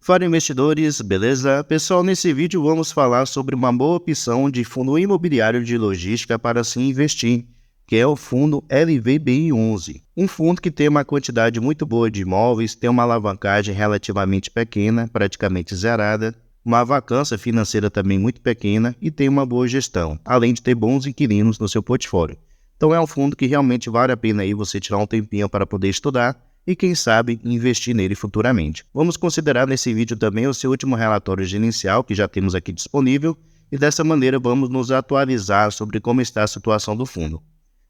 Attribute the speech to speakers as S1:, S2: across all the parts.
S1: Fala investidores, beleza? Pessoal, nesse vídeo vamos falar sobre uma boa opção de fundo imobiliário de logística para se investir, que é o fundo LVBI11. Um fundo que tem uma quantidade muito boa de imóveis, tem uma alavancagem relativamente pequena, praticamente zerada, uma vacância financeira também muito pequena e tem uma boa gestão, além de ter bons inquilinos no seu portfólio. Então é um fundo que realmente vale a pena aí você tirar um tempinho para poder estudar e quem sabe investir nele futuramente. Vamos considerar nesse vídeo também o seu último relatório gerencial que já temos aqui disponível e dessa maneira vamos nos atualizar sobre como está a situação do fundo.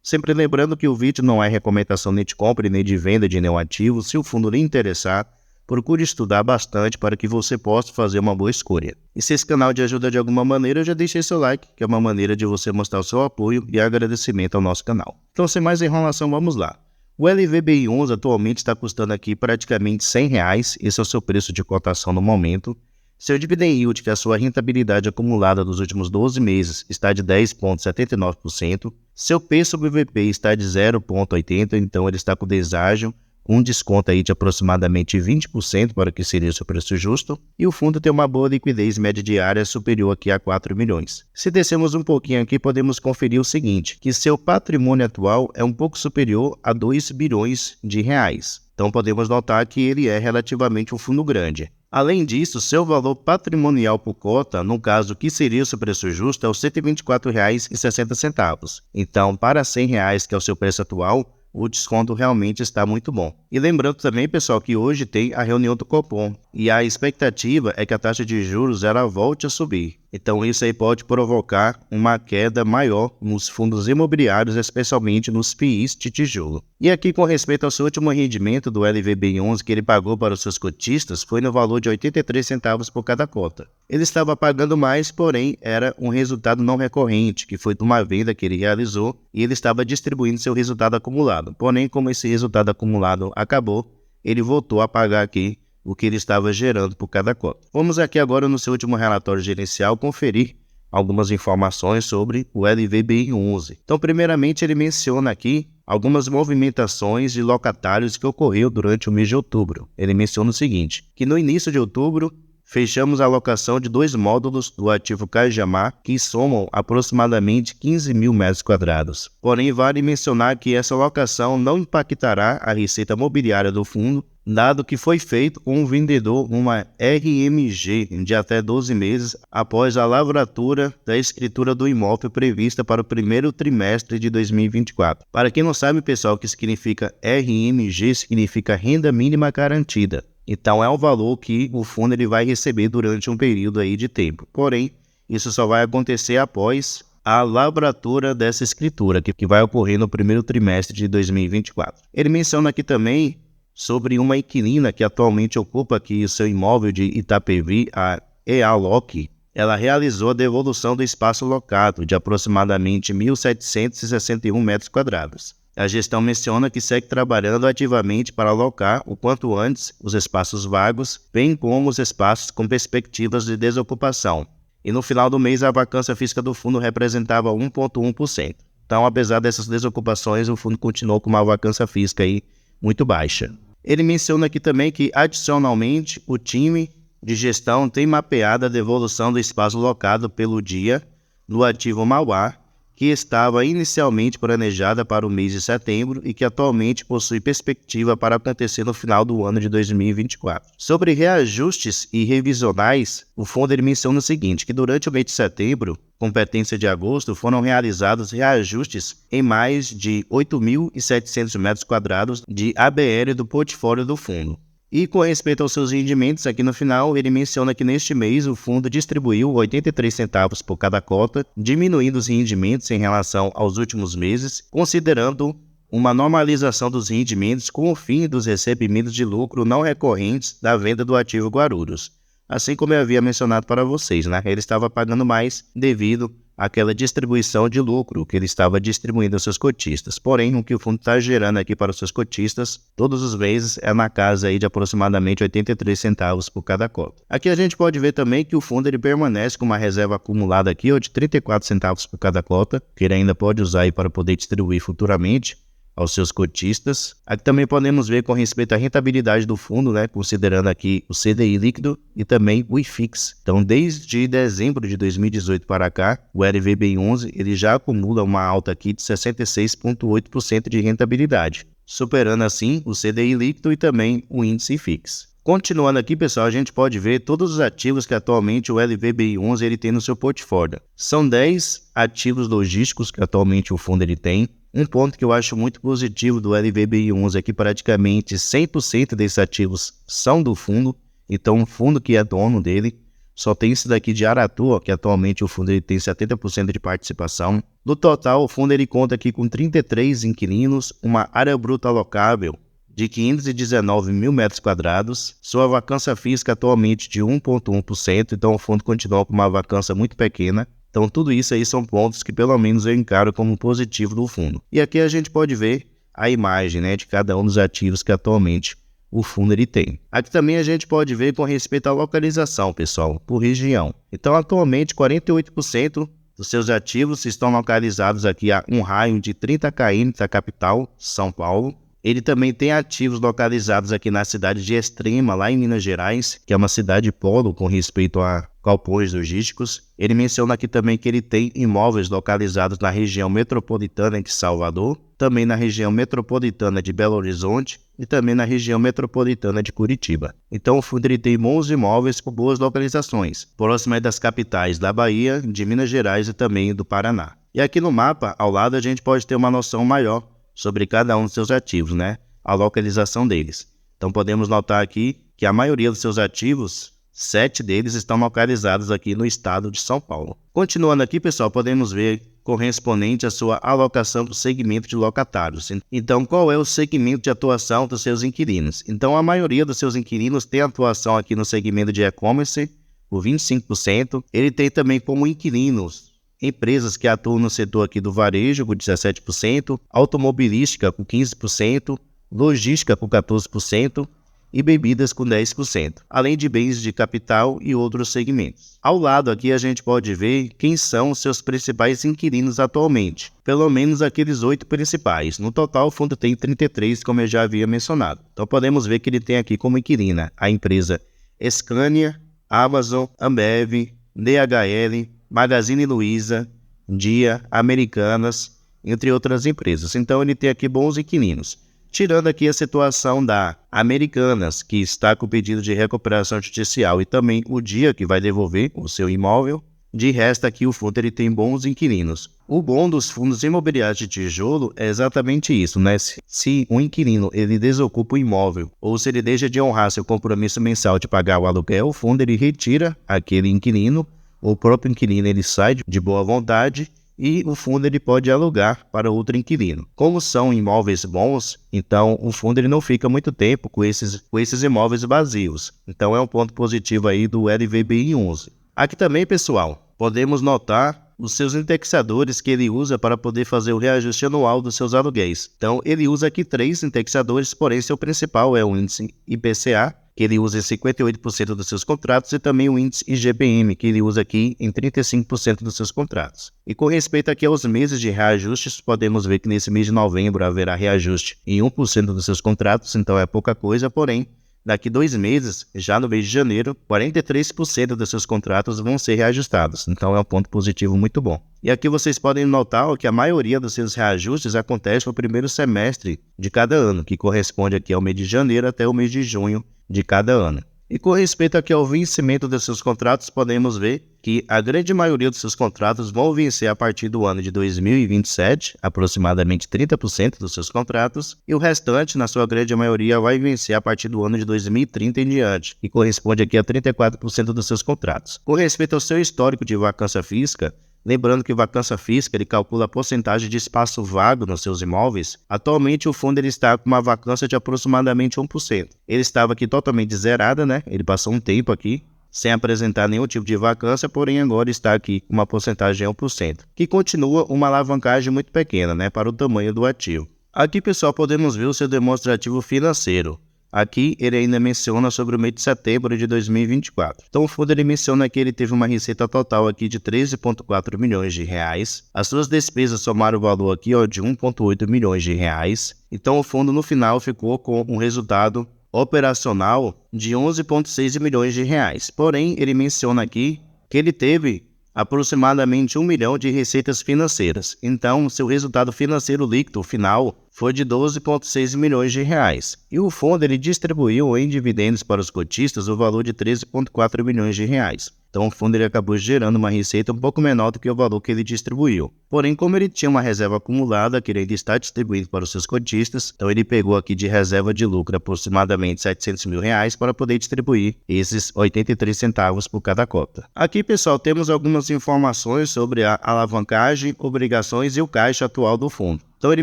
S1: Sempre lembrando que o vídeo não é recomendação nem de compra nem de venda de nenhum ativo. Se o fundo lhe interessar, procure estudar bastante para que você possa fazer uma boa escolha. E se esse canal te ajuda de alguma maneira, já deixe seu like, que é uma maneira de você mostrar o seu apoio e agradecimento ao nosso canal. Então, sem mais enrolação, vamos lá. O LVBI11 atualmente está custando aqui praticamente R$100, esse é o seu preço de cotação no momento. Seu dividend yield, que é a sua rentabilidade acumulada dos últimos 12 meses, está de 10,79%. Seu P sobre VP está de 0,80%, então ele está com deságio, com um desconto aí de aproximadamente 20% para que seria o seu preço justo, e o fundo tem uma boa liquidez média diária superior aqui a 4 milhões. Se descermos um pouquinho aqui, podemos conferir o seguinte, que seu patrimônio atual é um pouco superior a 2 bilhões de reais. Então podemos notar que ele é relativamente um fundo grande. Além disso, seu valor patrimonial por cota, no caso que seria o seu preço justo, é o R$ 124,60. Então, para R$100, que é o seu preço atual, o desconto realmente está muito bom. E lembrando também, pessoal, que hoje tem a reunião do Copom e a expectativa é que a taxa de juros ela volte a subir. Então isso aí pode provocar uma queda maior nos fundos imobiliários, especialmente nos FIIs de tijolo. E aqui com respeito ao seu último rendimento do LVBI11 que ele pagou para os seus cotistas, foi no valor de 83 centavos por cada cota. Ele estava pagando mais, porém era um resultado não recorrente, que foi de uma venda que ele realizou e ele estava distribuindo seu resultado acumulado. Porém, como esse resultado acumulado acabou, ele voltou a pagar aqui o que ele estava gerando por cada cota. Vamos aqui agora no seu último relatório gerencial conferir algumas informações sobre o LVBI11. Então, primeiramente, ele menciona aqui algumas movimentações de locatários que ocorreu durante o mês de outubro. Ele menciona o seguinte, que no início de outubro, fechamos a alocação de 2 módulos do ativo Cajamar, que somam aproximadamente 15 mil metros quadrados. Porém, vale mencionar que essa alocação não impactará a receita mobiliária do fundo, dado que foi feito com o vendedor uma RMG de até 12 meses após a lavratura da escritura do imóvel prevista para o primeiro trimestre de 2024. Para quem não sabe, pessoal, o que significa RMG, significa renda mínima garantida. Então é o valor que o fundo ele vai receber durante um período aí de tempo. Porém, isso só vai acontecer após a lavratura dessa escritura, que vai ocorrer no primeiro trimestre de 2024. Ele menciona aqui também sobre uma inquilina que atualmente ocupa aqui o seu imóvel de Itapevi, a EALOC. Ela realizou a devolução do espaço locado de aproximadamente 1.761 metros quadrados. A gestão menciona que segue trabalhando ativamente para alocar o quanto antes os espaços vagos, bem como os espaços com perspectivas de desocupação. E no final do mês, a vacância física do fundo representava 1,1%. Então, apesar dessas desocupações, o fundo continuou com uma vacância física aí muito baixa. Ele menciona aqui também que, adicionalmente, o time de gestão tem mapeado a devolução do espaço locado pelo dia no ativo Mauá, que estava inicialmente planejada para o mês de setembro e que atualmente possui perspectiva para acontecer no final do ano de 2024. Sobre reajustes e revisionais, o fundo ele menciona o seguinte, que durante o mês de setembro, competência de agosto, foram realizados reajustes em mais de 8.700 metros quadrados de ABL do portfólio do fundo. E com respeito aos seus rendimentos, aqui no final, ele menciona que neste mês o fundo distribuiu 83 centavos por cada cota, diminuindo os rendimentos em relação aos últimos meses, considerando uma normalização dos rendimentos com o fim dos recebimentos de lucro não recorrentes da venda do ativo Guarulhos. Assim como eu havia mencionado para vocês, né? Ele estava pagando mais devido àquela distribuição de lucro que ele estava distribuindo aos seus cotistas. Porém, o que o fundo está gerando aqui para os seus cotistas, todos os meses, é na casa aí de aproximadamente 83 centavos por cada cota. Aqui a gente pode ver também que o fundo ele permanece com uma reserva acumulada aqui ó, de 34 centavos por cada cota, que ele ainda pode usar aí para poder distribuir futuramente. aos seus cotistas. Aqui também podemos ver com respeito à rentabilidade do fundo, né, considerando aqui o CDI líquido e também o IFIX. Então, desde dezembro de 2018 para cá, o LVBI11 ele já acumula uma alta aqui de 66,8% de rentabilidade, superando assim o CDI líquido e também o índice IFIX. Continuando aqui, pessoal, a gente pode ver todos os ativos que atualmente o LVBI11 ele tem no seu portfólio. São 10 ativos logísticos que atualmente o fundo ele tem. Um ponto que eu acho muito positivo do LVBI11 é que praticamente 100% desses ativos são do fundo. Então, o fundo que é dono dele. Só tem esse daqui de Aratu, que atualmente o fundo ele tem 70% de participação. No total, o fundo ele conta aqui com 33 inquilinos, uma área bruta alocável de 519 mil metros quadrados, sua vacância física atualmente de 1,1%, então o fundo continua com uma vacância muito pequena. Então tudo isso aí são pontos que pelo menos eu encaro como positivo do fundo. E aqui a gente pode ver a imagem, né, de cada um dos ativos que atualmente o fundo ele tem. Aqui também a gente pode ver com respeito à localização, pessoal, por região. Então atualmente 48% dos seus ativos estão localizados aqui a um raio de 30 km da capital, São Paulo. Ele também tem ativos localizados aqui na cidade de Extrema, lá em Minas Gerais, que é uma cidade polo com respeito a galpões logísticos. Ele menciona aqui também que ele tem imóveis localizados na região metropolitana de Salvador, também na região metropolitana de Belo Horizonte e também na região metropolitana de Curitiba. Então o fundo ele tem bons imóveis com boas localizações, próximas das capitais da Bahia, de Minas Gerais e também do Paraná. E aqui no mapa, ao lado, a gente pode ter uma noção maior sobre cada um dos seus ativos, né? A localização deles. Então podemos notar aqui que a maioria dos seus ativos, 7 deles estão localizados aqui no estado de São Paulo. Continuando aqui, pessoal, podemos ver correspondente à sua alocação do segmento de locatários. Então, qual é o segmento de atuação dos seus inquilinos? Então, a maioria dos seus inquilinos tem atuação aqui no segmento de e-commerce, por 25%. Ele tem também como inquilinos empresas que atuam no setor aqui do varejo, com 17%, automobilística com 15%, logística com 14% e bebidas com 10%, além de bens de capital e outros segmentos. Ao lado aqui a gente pode ver quem são os seus principais inquilinos atualmente, pelo menos aqueles 8 principais. No total o fundo tem 33, como eu já havia mencionado. Então podemos ver que ele tem aqui como inquilina a empresa Scania, Amazon, Ambev, DHL, Magazine Luiza, Dia, Americanas, entre outras empresas. Então ele tem aqui bons inquilinos. Tirando aqui a situação da Americanas, que está com pedido de recuperação judicial, e também o Dia, que vai devolver o seu imóvel, de resto aqui o fundo ele tem bons inquilinos. O bom dos fundos imobiliários de tijolo é exatamente isso, né? Se um inquilino ele desocupa o imóvel ou se ele deixa de honrar seu compromisso mensal de pagar o aluguel, o fundo ele retira aquele inquilino. O próprio inquilino ele sai de boa vontade e o fundo ele pode alugar para outro inquilino. Como são imóveis bons, então o fundo ele não fica muito tempo com esses imóveis vazios. Então é um ponto positivo aí do LVBI11. Aqui também, pessoal, podemos notar os seus indexadores que ele usa para poder fazer o reajuste anual dos seus aluguéis. Então ele usa aqui 3 indexadores, porém seu principal é o índice IPCA, que ele usa em 58% dos seus contratos, e também o índice IGPM, que ele usa aqui em 35% dos seus contratos. E com respeito aqui aos meses de reajustes, podemos ver que nesse mês de novembro haverá reajuste em 1% dos seus contratos, então é pouca coisa, porém, daqui 2 meses, já no mês de janeiro, 43% dos seus contratos vão ser reajustados, então é um ponto positivo muito bom. E aqui vocês podem notar que a maioria dos seus reajustes acontece no primeiro semestre de cada ano, que corresponde aqui ao mês de janeiro até o mês de junho de cada ano. E com respeito aqui ao vencimento dos seus contratos, podemos ver que a grande maioria dos seus contratos vão vencer a partir do ano de 2027, aproximadamente 30% dos seus contratos, e o restante, na sua grande maioria, vai vencer a partir do ano de 2030 em diante, que corresponde aqui a 34% dos seus contratos. Com respeito ao seu histórico de vacância física, lembrando que vacância física ele calcula a porcentagem de espaço vago nos seus imóveis. Atualmente o fundo ele está com uma vacância de aproximadamente 1%. Ele estava aqui totalmente zerada, né? Ele passou um tempo aqui sem apresentar nenhum tipo de vacância, porém agora está aqui com uma porcentagem de 1%, que continua uma alavancagem muito pequena, né, para o tamanho do ativo. Aqui, pessoal, podemos ver o seu demonstrativo financeiro. aqui ele ainda menciona sobre o mês de setembro de 2024. Então o fundo ele menciona que ele teve uma receita total aqui de 13,4 milhões de reais. As suas despesas somaram o valor aqui de 1,8 milhões de reais. Então o fundo no final ficou com um resultado operacional de 11,6 milhões de reais. Porém, ele menciona aqui que ele teve aproximadamente 1 milhão de receitas financeiras. Então, seu resultado financeiro líquido final foi de 12,6 milhões de reais. E o fundo ele distribuiu em dividendos para os cotistas o valor de 13,4 milhões de reais. Então, o fundo ele acabou gerando uma receita um pouco menor do que o valor que ele distribuiu. Porém, como ele tinha uma reserva acumulada que ele ainda está distribuindo para os seus cotistas, então ele pegou aqui de reserva de lucro aproximadamente 700 mil reais para poder distribuir esses 83 centavos por cada cota. Aqui, pessoal, temos algumas informações sobre a alavancagem, obrigações e o caixa atual do fundo. Então, ele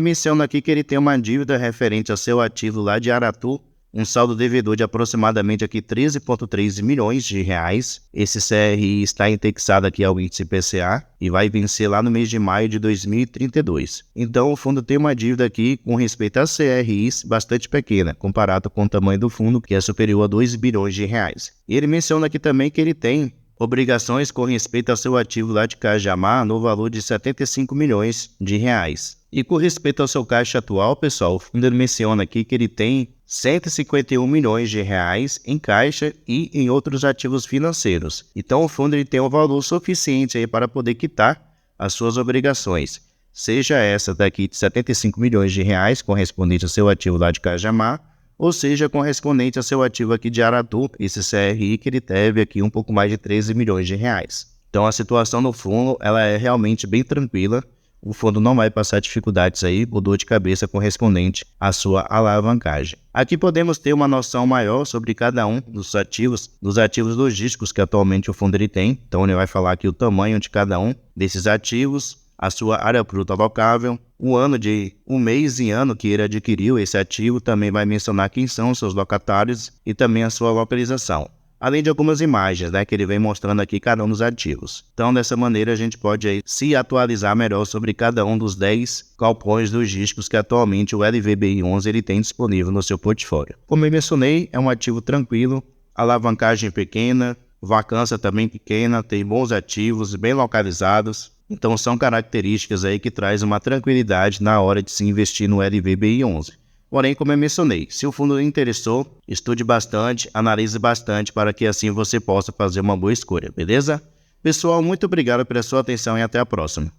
S1: menciona aqui que ele tem uma dívida referente ao seu ativo lá de Aratu, um saldo devedor de aproximadamente aqui 13,3 milhões de reais. Esse CRI está indexado aqui ao índice IPCA e vai vencer lá no mês de maio de 2032. Então, o fundo tem uma dívida aqui com respeito a CRIs bastante pequena, comparado com o tamanho do fundo, que é superior a 2 bilhões de reais. E ele menciona aqui também que ele tem obrigações com respeito ao seu ativo lá de Cajamar no valor de 75 milhões de reais. E com respeito ao seu caixa atual, pessoal, o fundo menciona aqui que ele tem 151 milhões de reais em caixa e em outros ativos financeiros. Então, o fundo ele tem um valor suficiente aí para poder quitar as suas obrigações, seja essa daqui de 75 milhões de reais correspondente ao seu ativo lá de Cajamar, ou seja, correspondente ao seu ativo aqui de Aratu, esse CRI que ele deve aqui um pouco mais de 13 milhões de reais. Então, a situação no fundo ela é realmente bem tranquila. O fundo não vai passar dificuldades aí ou dor de cabeça correspondente à sua alavancagem. Aqui podemos ter uma noção maior sobre cada um dos ativos logísticos que atualmente o fundo ele tem. Então ele vai falar aqui o tamanho de cada um desses ativos, a sua área bruta alocável, o mês e ano que ele adquiriu esse ativo, também vai mencionar quem são os seus locatários e também a sua localização. Além de algumas imagens, que ele vem mostrando aqui cada um dos ativos. Então, dessa maneira, a gente pode aí se atualizar melhor sobre cada um dos 10 galpões logísticos que atualmente o LVBI11 ele tem disponível no seu portfólio. Como eu mencionei, é um ativo tranquilo, alavancagem pequena, vacância também pequena, tem bons ativos, bem localizados. Então, são características aí que traz uma tranquilidade na hora de se investir no LVBI11. Porém, como eu mencionei, se o fundo lhe interessou, estude bastante, analise bastante para que assim você possa fazer uma boa escolha, beleza? Pessoal, muito obrigado pela sua atenção e até a próxima.